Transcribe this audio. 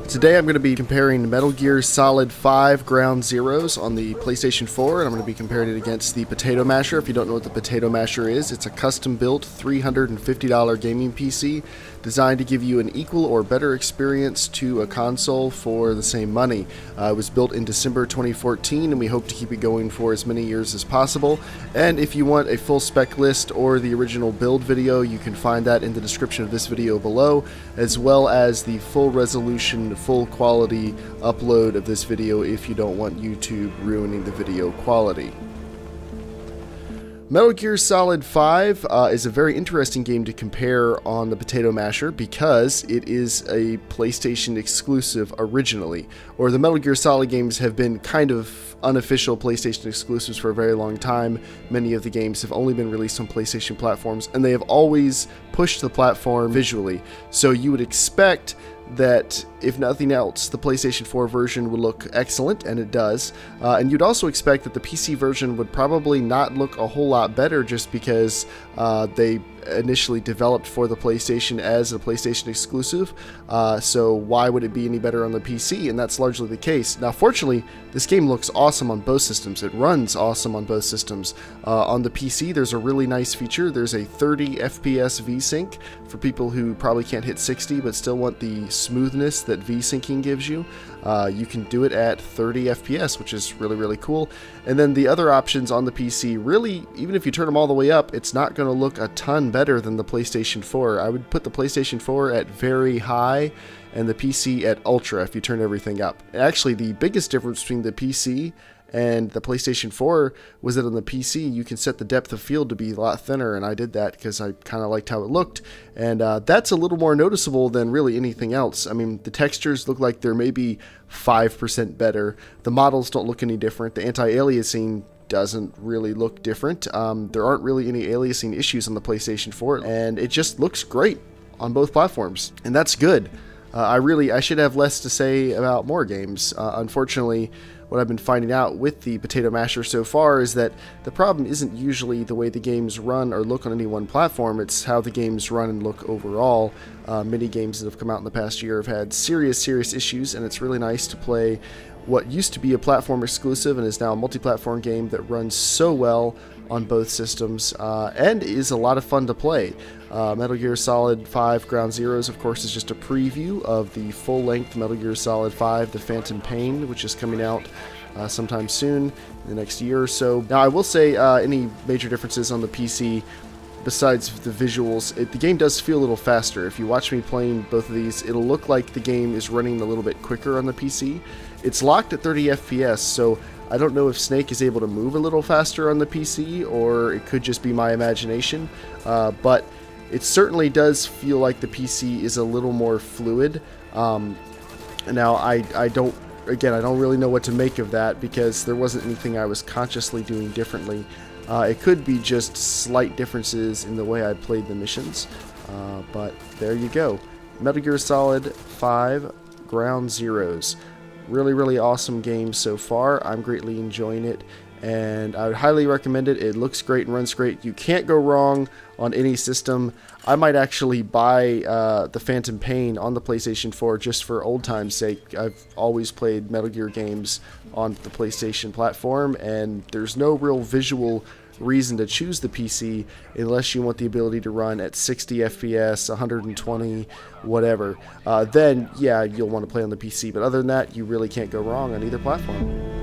Today I'm going to be comparing Metal Gear Solid 5 Ground Zeroes on the PlayStation 4, and I'm going to be comparing it against the Potato Masher. If you don't know what the Potato Masher is, it's a custom-built $350 gaming PC designed to give you an equal or better experience to a console for the same money. It was built in December 2014, and we hope to keep it going for as many years as possible. And if you want a full spec list or the original build video, you can find that in the description of this video below, as well as the full resolution, full quality upload of this video if you don't want YouTube ruining the video quality. Metal Gear Solid 5 is a very interesting game to compare on the Potato Masher because it is a PlayStation exclusive originally, or the Metal Gear Solid games have been kind of unofficial PlayStation exclusives for a very long time. Many of the games have only been released on PlayStation platforms, and they have always pushed the platform visually, so you would expect that, if nothing else, the PlayStation 4 version would look excellent, and it does. And you'd also expect that the PC version would probably not look a whole lot better just because they initially developed for the PlayStation as a PlayStation exclusive. So why would it be any better on the PC? And that's largely the case. Now, fortunately, this game looks awesome on both systems. It runs awesome on both systems. On the PC, there's a really nice feature. There's a 30 FPS VSync for people who probably can't hit 60 but still want the smoothness that VSyncing gives you. You can do it at 30 FPS, which is really cool. And then the other options on the PC, really, even if you turn them all the way up, it's not going to look a ton better than the PlayStation 4. I would put the PlayStation 4 at very high and the PC at ultra if you turn everything up. Actually, the biggest difference between the PC and the PlayStation 4 was that on the PC you can set the depth of field to be a lot thinner, and I did that because I kind of liked how it looked, and that's a little more noticeable than really anything else. I mean, the textures look like they're maybe 5% better. The models don't look any different. The anti-aliasing doesn't really look different. There aren't really any aliasing issues on the PlayStation 4, and it just looks great on both platforms, and that's good. I should have less to say about more games. Unfortunately, what I've been finding out with the Potato Masher so far is that the problem isn't usually the way the games run or look on any one platform, it's how the games run and look overall. Many games that have come out in the past year have had serious issues, and it's really nice to play what used to be a platform exclusive and is now a multi-platform game that runs so well on both systems and is a lot of fun to play. Metal Gear Solid 5 Ground Zeroes, of course, is just a preview of the full-length Metal Gear Solid 5 The Phantom Pain, which is coming out sometime soon, in the next year or so. Now, I will say any major differences on the PC, besides the visuals, the game does feel a little faster. If you watch me playing both of these, it'll look like the game is running a little bit quicker on the PC. It's locked at 30 FPS, so I don't know if Snake is able to move a little faster on the PC, or it could just be my imagination, but it certainly does feel like the PC is a little more fluid. Now, I don't really know what to make of that because there wasn't anything I was consciously doing differently. It could be just slight differences in the way I played the missions, but there you go. Metal Gear Solid 5 Ground Zeroes. Really awesome game so far. I'm greatly enjoying it, and I would highly recommend it. It looks great and runs great. You can't go wrong on any system. I might actually buy the Phantom Pain on the PlayStation 4 just for old time's sake. I've always played Metal Gear games on the PlayStation platform, and there's no real visual reason to choose the PC unless you want the ability to run at 60 FPS, 120, whatever. Then, yeah, you'll want to play on the PC, but other than that, you really can't go wrong on either platform.